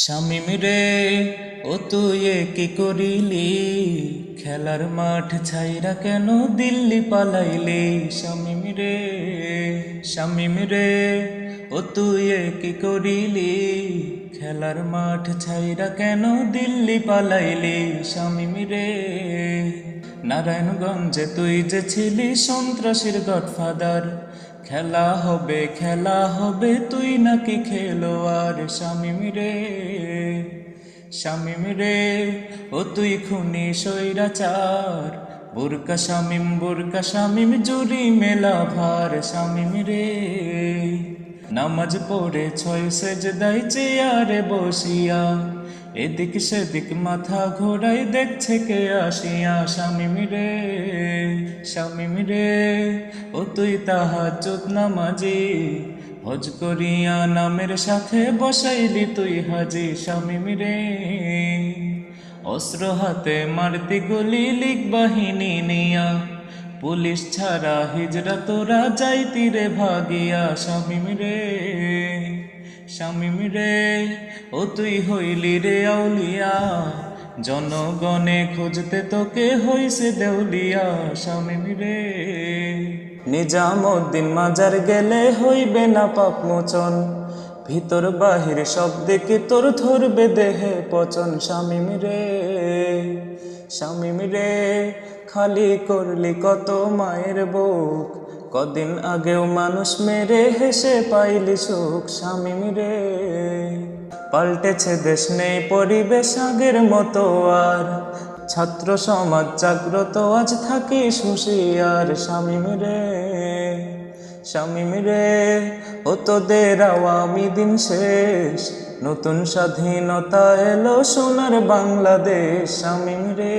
শামিম রে, ও তুই কি করিলি? খেলার মাঠ ছাইরা কেন দিল্লি পালাইলি? শামিম রে, শামিম রে, ও তুই কি করিলি? খেলার মাঠ ছাইরা কেন দিল্লি পালাইলি? শামিম রে, নারায়ণগঞ্জে তুই যে ছিলি সন্ত্রাসীর গডফাদার। খেলা হবে তুই নাকি খেলোয়াড়? শামিম রে, শামিম রে, ও তুই খুনি স্বৈরাচার। বুরকা শামিম জুরি মেলা ভার। শামিম রে, নামাজ পড়ে ছয় সেজদায় চেয়ারে বসিয়া, এদিক সেদিক মাথা ঘোরাই দেখছে কে আসিয়া। শামিম রে, শামিম রে, ও তুই তাহাজ্জুদ নামাজি, হজ করিয়া নামের সাথে বসাইলি তুই হাজি। শামিম রে, অস্ত্র হাতে মারতি গুলি লিগ বাহিনী নিয়া, পুলিশ ছাড়া হিজরা তোরা যাইতি রে ভাগিয়া। শামিম রে, শামিম রে, ও তুই হইলি রে আউলিয়া, জনগণে খুঁজতে তোকে হইছে দেউলিয়া। শামিম রে, নিজামউদ্দিন মাজার গেলে হইবে না পাপ মোচন, ভিতর বাহির সব দিকে তোর ধরবে দেহে পচন। শামিম রে, শামিম রে, খালি করলি কত মায়ের বুক, কদিন আগেও মানুষ মেরে হেসে পাইলি সুখ। শামিম রে, পাল্টেছে দেশ নেই পরিবেশ আগের মতো আর, ছাত্র সমাজ জাগ্রত আজ থাকিস হুঁশিয়ার। শামিম রে, শামিম রে, ও তোদের আওয়ামী দিন শেষ, নতুন স্বাধীনতা এলো সোনার বাংলাদেশ। শামিম রে।